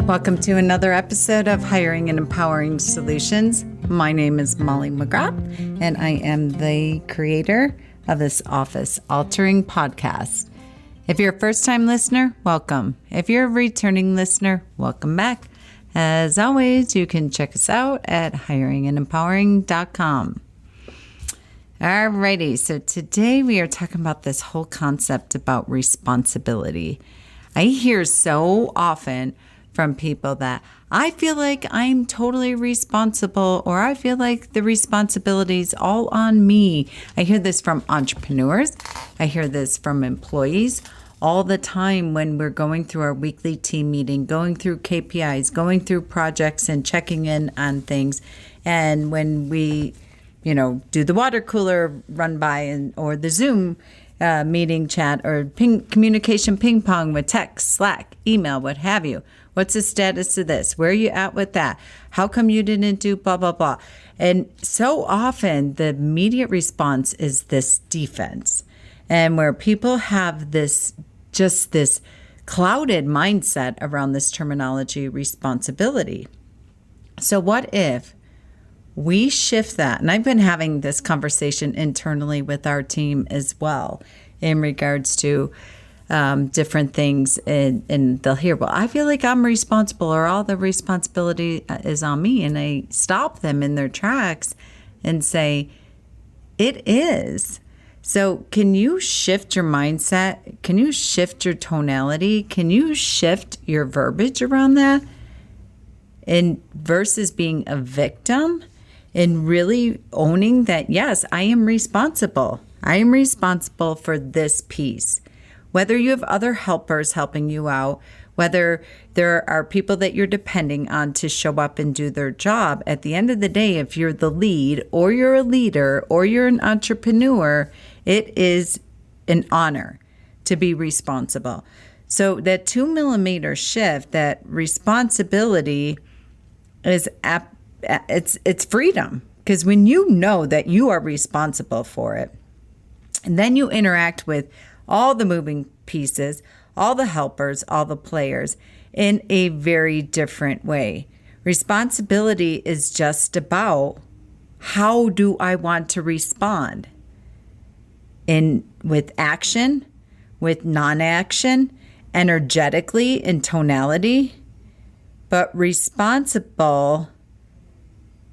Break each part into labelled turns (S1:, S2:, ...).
S1: Welcome to another episode of Hiring and Empowering Solutions. My name is Molly McGrath, and I am the creator of this Office Altering podcast. If you're a first-time listener, welcome. If you're a returning listener, welcome back. As always, you can check us out at hiringandempowering.com. Alrighty, so today we are talking about this whole concept about responsibility. I hear so often from people that I feel like I'm totally responsible, or I feel like the responsibility is all on me. I hear this from entrepreneurs. I hear this from employees all the time when we're going through our weekly team meeting, going through KPIs, going through projects and checking in on things. And when we, do the water cooler run by or the Zoom meeting chat or communication ping pong with text, Slack, email, what have you. What's the status of this? Where are you at with that? How come you didn't do blah, blah, blah? And so often the immediate response is this defense. And where people have this clouded mindset around this terminology, responsibility. So what if we shift that? And I've been having this conversation internally with our team as well in regards to different things, and they'll hear, well, I feel like I'm responsible, or all the responsibility is on me. And I stop them in their tracks and say, it is. So can you shift your mindset? Can you shift your tonality? Can you shift your verbiage around that? And versus being a victim, and really owning that, yes, I am responsible. I am responsible for this piece. Whether you have other helpers helping you out, whether there are people that you're depending on to show up and do their job, at the end of the day, if you're the lead, or you're a leader, or you're an entrepreneur, it is an honor to be responsible. So that 2 millimeter shift, that responsibility is it's freedom. Because when you know that you are responsible for it, and then you interact with all the moving pieces, all the helpers, all the players in a very different way. Responsibility is just about, how do I want to respond? With action, with non-action, energetically, in tonality, but responsible,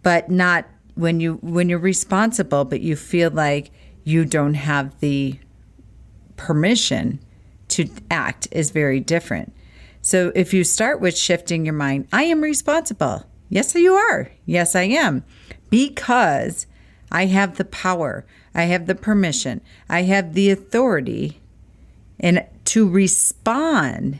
S1: but not when you're responsible, but you feel like you don't have the permission to act, is very different. So if you start with shifting your mind, I am responsible. Yes, you are. Yes, I am. Because I have the power. I have the permission. I have the authority and to respond,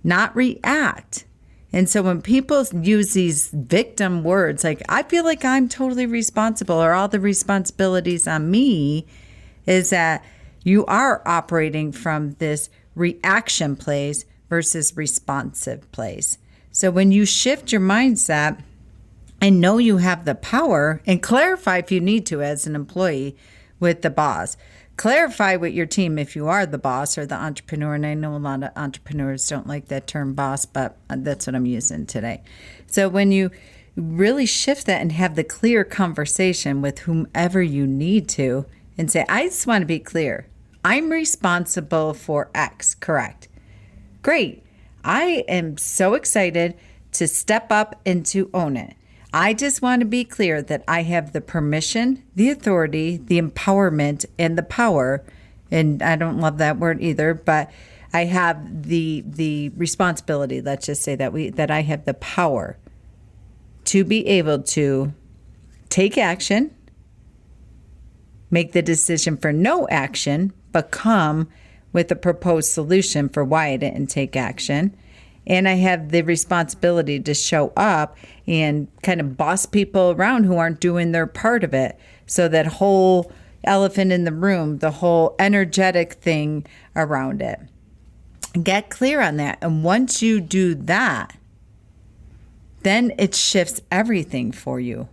S1: not react. And so when people use these victim words, like, I feel like I'm totally responsible, or all the responsibilities on me, is that you are operating from this reaction place versus responsive place. So when you shift your mindset and know you have the power, and clarify if you need to as an employee with the boss, clarify with your team if you are the boss or the entrepreneur. And I know a lot of entrepreneurs don't like that term boss, but that's what I'm using today. So when you really shift that and have the clear conversation with whomever you need to, and say, I just want to be clear. I'm responsible for X, correct? Great. I am so excited to step up and to own it. I just want to be clear that I have the permission, the authority, the empowerment, and the power. And I don't love that word either, but I have the responsibility. Let's just say that I have the power to be able to take action, make the decision for no action, but come with a proposed solution for why I didn't take action. And I have the responsibility to show up and kind of boss people around who aren't doing their part of it. So that whole elephant in the room, the whole energetic thing around it. Get clear on that. And once you do that, then it shifts everything for you.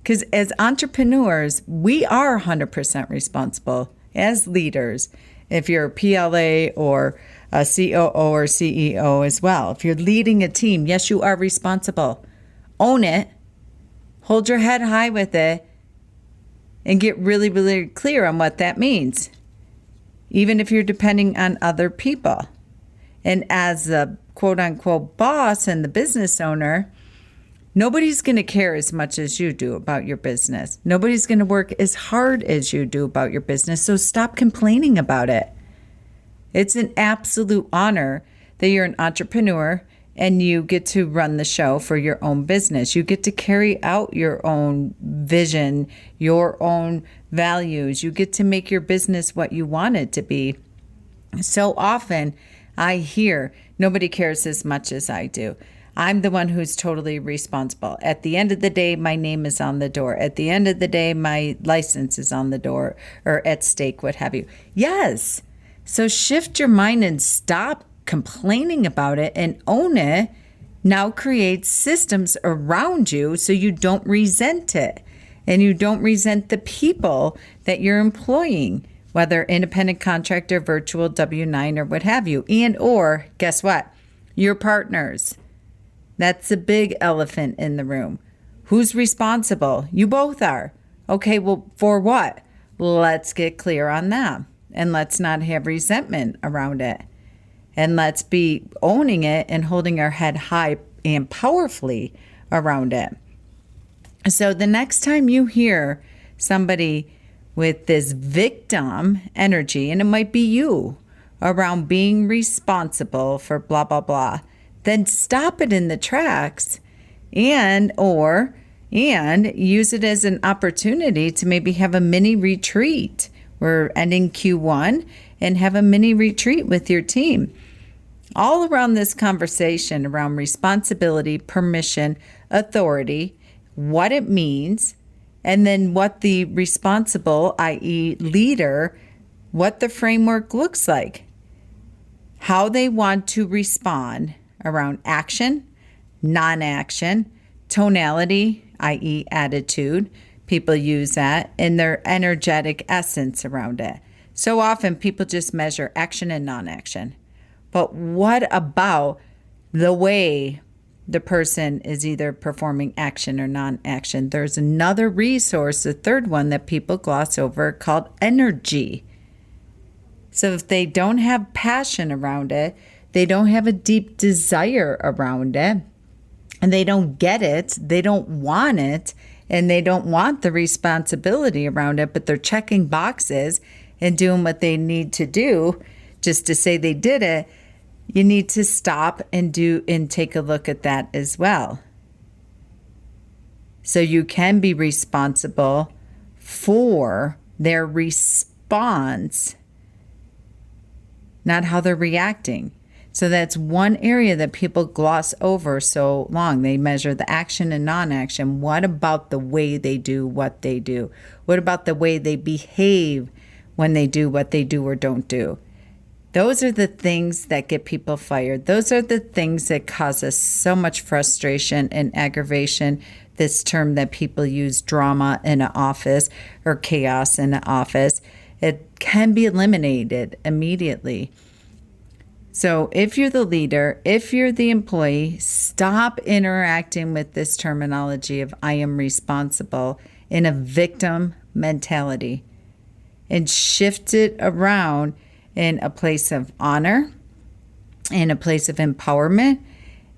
S1: Because as entrepreneurs, we are 100% responsible as leaders. If you're a PLA or a COO or CEO as well. If you're leading a team, yes, you are responsible. Own it. Hold your head high with it and get really, really clear on what that means, even if you're depending on other people. And as the quote unquote boss and the business owner, nobody's going to care as much as you do about your business. Nobody's going to work as hard as you do about your business. So stop complaining about it. It's an absolute honor that you're an entrepreneur and you get to run the show for your own business. You get to carry out your own vision, your own values. You get to make your business what you want it to be. So often I hear nobody cares as much as I do. I'm the one who's totally responsible. At the end of the day, my name is on the door. At the end of the day, my license is on the door or at stake, what have you. Yes. So shift your mind and stop complaining about it and own it. Now create systems around you so you don't resent it and you don't resent the people that you're employing, whether independent contractor, virtual W-9 or what have you. And or guess what? Your partners. That's a big elephant in the room. Who's responsible? You both are. Okay, well, for what? Let's get clear on that. And let's not have resentment around it. And let's be owning it and holding our head high and powerfully around it. So the next time you hear somebody with this victim energy, and it might be you, around being responsible for blah, blah, blah, then stop it in the tracks and use it as an opportunity to maybe have a mini retreat. We're ending Q1 and have a mini retreat with your team. All around this conversation around responsibility, permission, authority, what it means, and then what the responsible, i.e. leader, what the framework looks like, how they want to respond around action, non-action, tonality, i.e. attitude. People use that, and their energetic essence around it. So often people just measure action and non-action. But what about the way the person is either performing action or non-action? There's another resource, the third one that people gloss over, called energy. So if they don't have passion around it, they don't have a deep desire around it, and they don't get it, they don't want it, and they don't want the responsibility around it, but they're checking boxes and doing what they need to do just to say they did it, you need to stop and take a look at that as well. So you can be responsible for their response, not how they're reacting. So that's one area that people gloss over so long. They measure the action and non-action. What about the way they do what they do? What about the way they behave when they do what they do or don't do? Those are the things that get people fired. Those are the things that cause us so much frustration and aggravation. This term that people use, drama in an office or chaos in an office, it can be eliminated immediately. So if you're the leader, if you're the employee, stop interacting with this terminology of I am responsible in a victim mentality and shift it around in a place of honor, in a place of empowerment,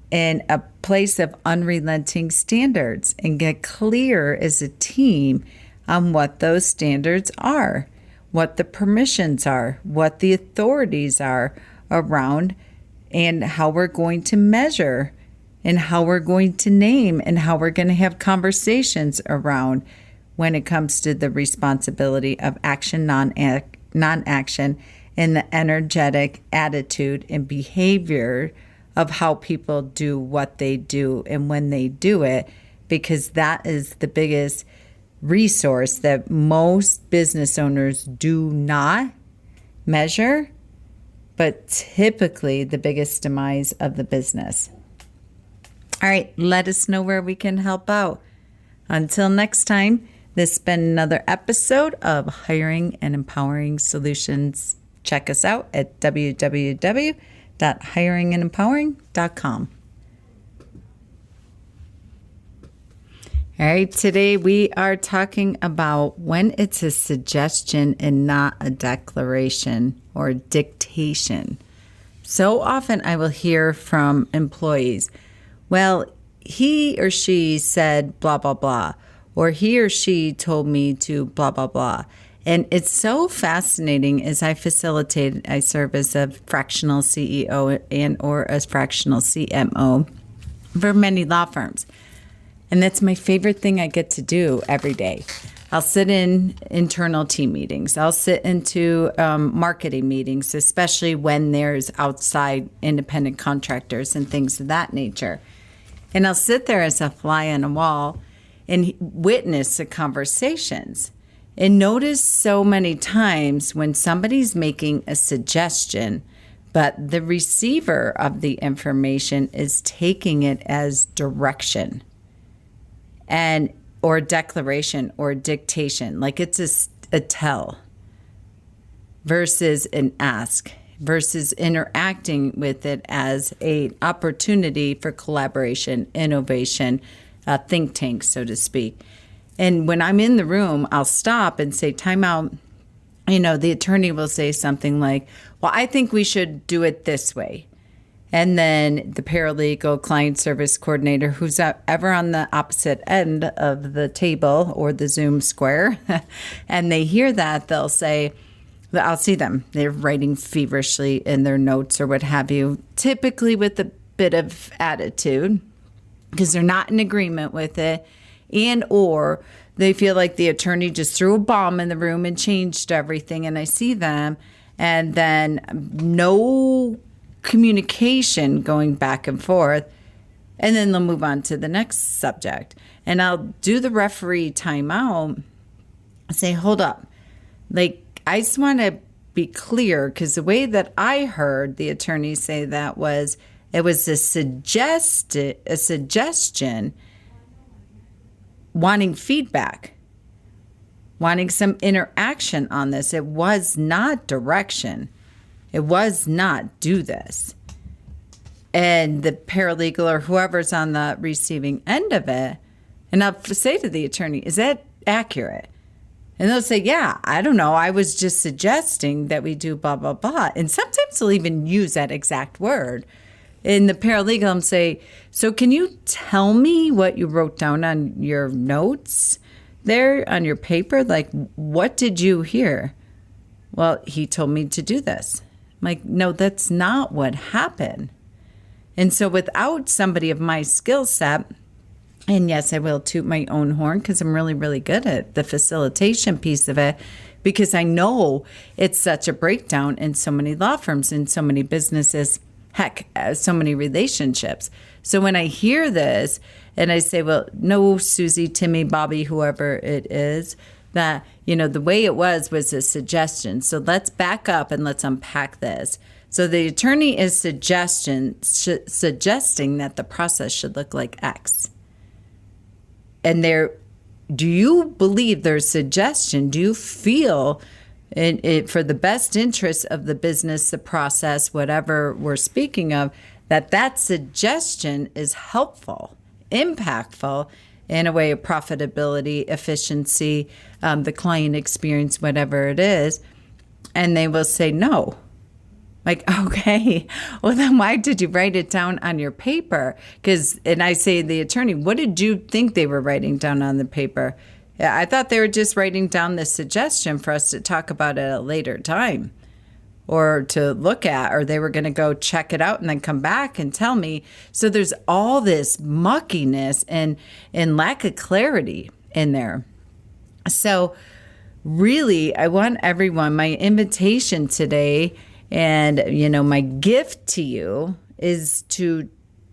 S1: in a place of unrelenting standards, and get clear as a team on what those standards are, what the permissions are, what the authorities are around, and how we're going to measure, and how we're going to name, and how we're going to have conversations around when it comes to the responsibility of action, non-action, and the energetic attitude and behavior of how people do what they do and when they do it, because that is the biggest resource that most business owners do not measure, but typically the biggest demise of the business. All right, let us know where we can help out. Until next time, this has been another episode of Hiring and Empowering Solutions. check us out at www.hiringandempowering.com. All right, today we are talking about when it's a suggestion and not a declaration or dictation. So often I will hear from employees, well, he or she said blah, blah, blah, or he or she told me to blah, blah, blah. And it's so fascinating as I serve as a fractional CEO and or a fractional CMO for many law firms. And that's my favorite thing I get to do every day. I'll sit in internal team meetings. I'll sit into marketing meetings, especially when there's outside independent contractors and things of that nature. And I'll sit there as a fly on a wall and witness the conversations. And notice so many times when somebody's making a suggestion, but the receiver of the information is taking it as direction or declaration or dictation, like it's a tell versus an ask, versus interacting with it as an opportunity for collaboration, innovation, a think tank, so to speak. And when I'm in the room, I'll stop and say, time out. The attorney will say something like, well, I think we should do it this way. And then the paralegal, client service coordinator, who's ever on the opposite end of the table or the Zoom square, and they hear that, they'll say, I'll see them. They're writing feverishly in their notes or what have you, typically with a bit of attitude because they're not in agreement with it, and or they feel like the attorney just threw a bomb in the room and changed everything. And I see them, and then no communication going back and forth, and then they'll move on to the next subject. And I'll do the referee timeout, say, hold up. Like, I just want to be clear, because the way that I heard the attorney say that was, it was a suggestion wanting feedback, wanting some interaction on this. It was not direction. It was not do this. And the paralegal or whoever's on the receiving end of it, and I'll say to the attorney, is that accurate? And they'll say, yeah, I don't know. I was just suggesting that we do blah, blah, blah. And sometimes they'll even use that exact word. And the paralegal will say, so can you tell me what you wrote down on your notes there on your paper? Like, what did you hear? Well, he told me to do this. I'm like, no, that's not what happened. And so without somebody of my skill set, and yes, I will toot my own horn because I'm really, really good at the facilitation piece of it, because I know it's such a breakdown in so many law firms, in so many businesses, heck, so many relationships. So when I hear this and I say, well, no, Susie, Timmy, Bobby, whoever it is, that, the way it was a suggestion. So let's back up and let's unpack this. So the attorney is suggesting that the process should look like X. And do you believe their suggestion? Do you feel it for the best interest of the business, the process, whatever we're speaking of, that suggestion is helpful, impactful, in a way of profitability, efficiency, the client experience, whatever it is, and they will say no. Like, okay, well then why did you write it down on your paper? And I say to the attorney, what did you think they were writing down on the paper? Yeah, I thought they were just writing down the suggestion for us to talk about at a later time or to look at, or they were going to go check it out and then come back and tell me. So there's all this muckiness and lack of clarity in there. So really, I want everyone, my invitation today and, my gift to you is to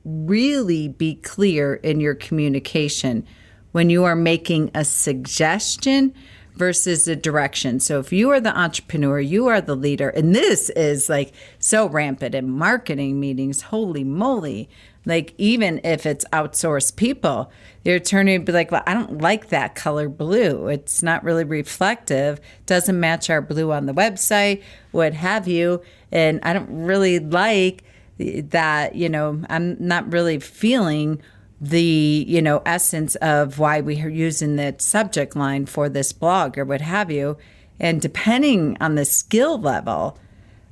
S1: really be clear in your communication when you are making a suggestion versus the direction. So if you are the entrepreneur, you are the leader, and this is like so rampant in marketing meetings, holy moly. Like even if it's outsourced people, the attorney would be like, well, I don't like that color blue. It's not really reflective, doesn't match our blue on the website, what have you. And I don't really like that, I'm not really feeling the, essence of why we are using that subject line for this blog or what have you. And depending on the skill level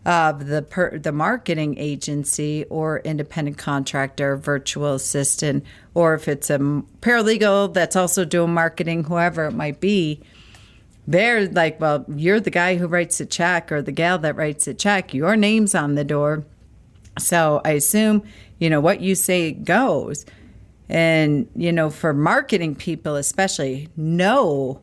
S1: of the marketing agency or independent contractor, virtual assistant, or if it's a paralegal that's also doing marketing, whoever it might be, they're like, well, you're the guy who writes a check or the gal that writes a check. Your name's on the door. So I assume, what you say goes. And, for marketing people especially, no,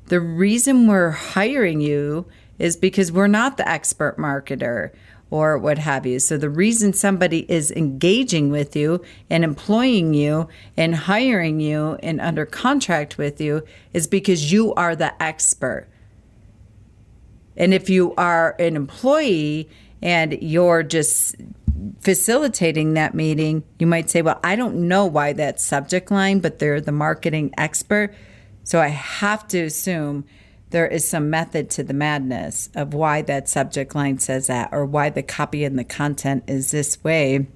S1: the reason we're hiring you is because we're not the expert marketer or what have you. So the reason somebody is engaging with you and employing you and hiring you and under contract with you is because you are the expert. And if you are an employee and you're just facilitating that meeting, you might say, well, I don't know why that subject line, but they're the marketing expert. So I have to assume there is some method to the madness of why that subject line says that or why the copy and the content is this way.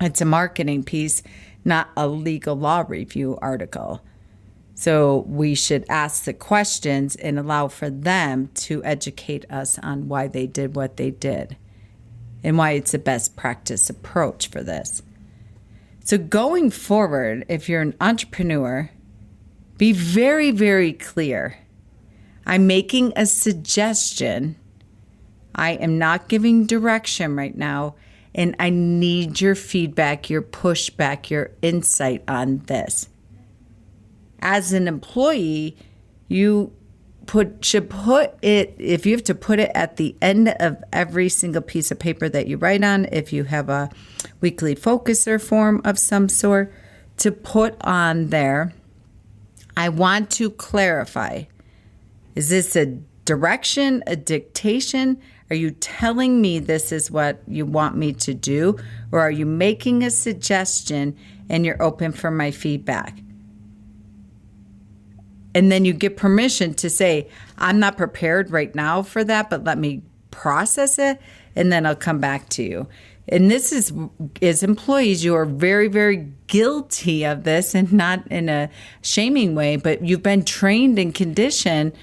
S1: It's a marketing piece, not a legal law review article. So we should ask the questions and allow for them to educate us on why they did what they did and why it's the best practice approach for this. So going forward, if you're an entrepreneur, be very, very clear. I'm making a suggestion. I am not giving direction right now, and I need your feedback, your pushback, your insight on this. As an employee, you should put it, if you have to put it at the end of every single piece of paper that you write on, if you have a weekly focuser form of some sort, to put on there, I want to clarify. Is this a direction, a dictation? Are you telling me this is what you want me to do? Or are you making a suggestion and you're open for my feedback? And then you get permission to say, I'm not prepared right now for that, but let me process it and then I'll come back to you. And this is, as employees, you are very, very guilty of this, and not in a shaming way, but you've been trained and conditioned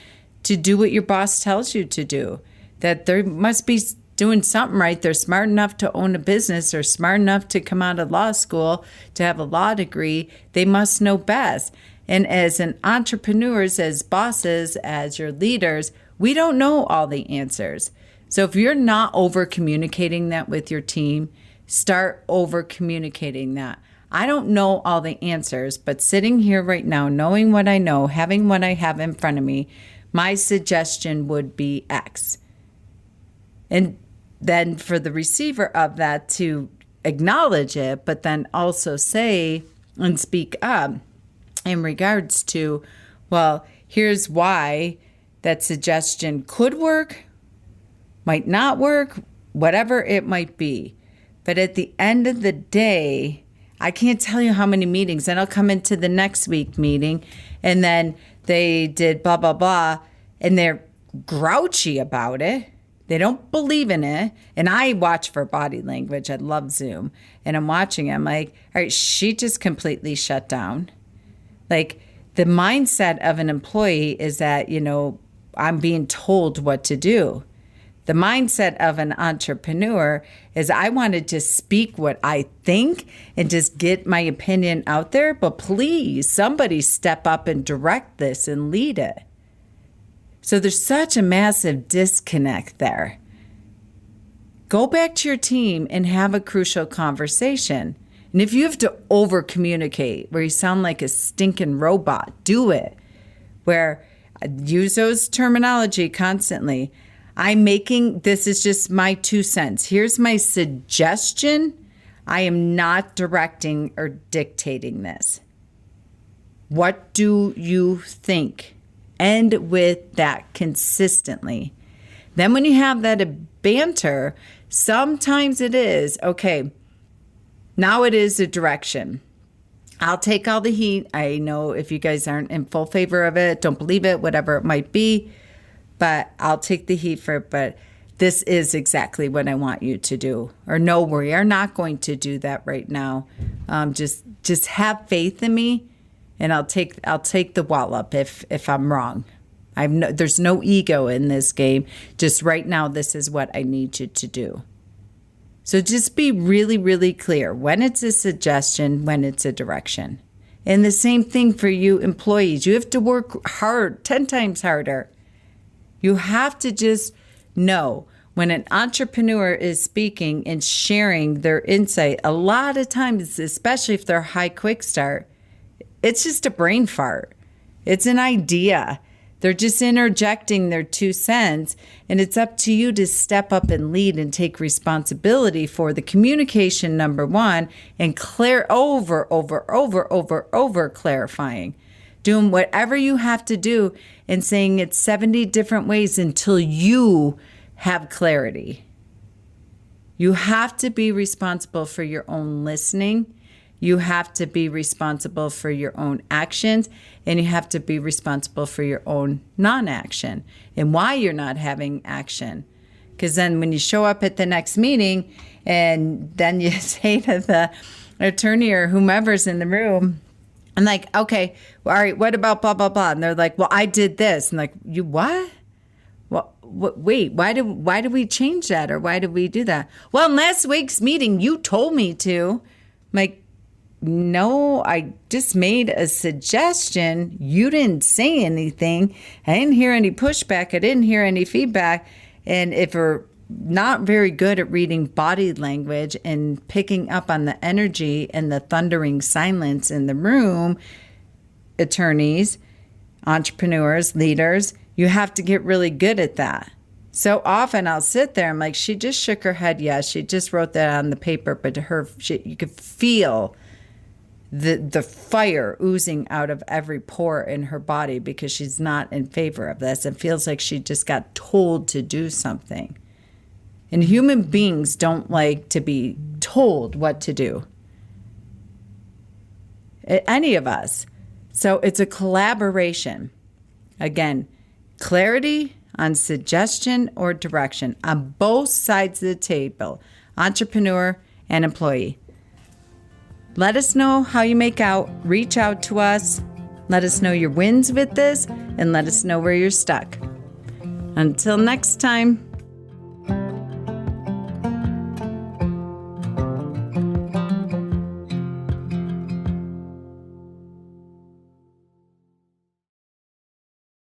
S1: to do what your boss tells you to do, that they must be doing something right. They're smart enough to own a business. They're smart enough to come out of law school, to have a law degree. They must know best. And as an entrepreneurs, as bosses, as your leaders, we don't know all the answers. So if you're not over communicating that with your team, start over communicating that. I don't know all the answers, but sitting here right now, knowing what I know, having what I have in front of me, my suggestion would be X. And then for the receiver of that to acknowledge it, but then also say and speak up in regards to, well, here's why that suggestion could work, might not work, whatever it might be. But at the end of the day, I can't tell you how many meetings. Then I'll come into the next week meeting and then they did blah, blah, blah, and they're grouchy about it. They don't believe in it. And I watch for body language. I love Zoom. And I'm watching it. I'm like, all right, she just completely shut down. Like, the mindset of an employee is that, I'm being told what to do. The mindset of an entrepreneur is I wanted to speak what I think and just get my opinion out there, but please, somebody step up and direct this and lead it. So there's such a massive disconnect there. Go back to your team and have a crucial conversation. And if you have to over communicate where you sound like a stinking robot, do it. Where use those terminology constantly. This is just my 2 cents. Here's my suggestion. I am not directing or dictating this. What do you think? End with that consistently. Then when you have that banter, sometimes it is, okay, now it is a direction. I'll take all the heat. I know if you guys aren't in full favor of it, don't believe it, whatever it might be, but I'll take the heat for it. But this is exactly what I want you to do. Or no, we are not going to do that right now. Just have faith in me, and I'll take the wallop if I'm wrong. There's no ego in this game. Just right now, this is what I need you to do. So just be really, really clear when it's a suggestion, when it's a direction. And the same thing for you employees. You have to work hard, 10 times harder. You have to just know when an entrepreneur is speaking and sharing their insight, a lot of times, especially if they're high quick start, it's just a brain fart. It's an idea. They're just interjecting their 2 cents, and it's up to you to step up and lead and take responsibility for the communication, number one, and over clarifying. Doing whatever you have to do and saying it 70 different ways until you have clarity. You have to be responsible for your own listening. You have to be responsible for your own actions, and you have to be responsible for your own non-action and why you're not having action. Because then when you show up at the next meeting and then you say to the attorney or whomever's in the room, I'm like, okay, well, all right, what about blah, blah, blah? And they're like, well, I did this. And like, you what? Well, wait, why did we change that? Or why did we do that? Well, in last week's meeting, you told me to. I'm like, no, I just made a suggestion. You didn't say anything. I didn't hear any pushback. I didn't hear any feedback. And if we're not very good at reading body language and picking up on the energy and the thundering silence in the room, attorneys, entrepreneurs, leaders, you have to get really good at that. So often I'll sit there, I'm like, she just shook her head. Yes, she just wrote that on the paper, but you could feel the fire oozing out of every pore in her body because she's not in favor of this. It feels like she just got told to do something. And human beings don't like to be told what to do. Any of us. So it's a collaboration. Again, clarity on suggestion or direction on both sides of the table, entrepreneur and employee. Let us know how you make out. Reach out to us. Let us know your wins with this, and let us know where you're stuck. Until next time.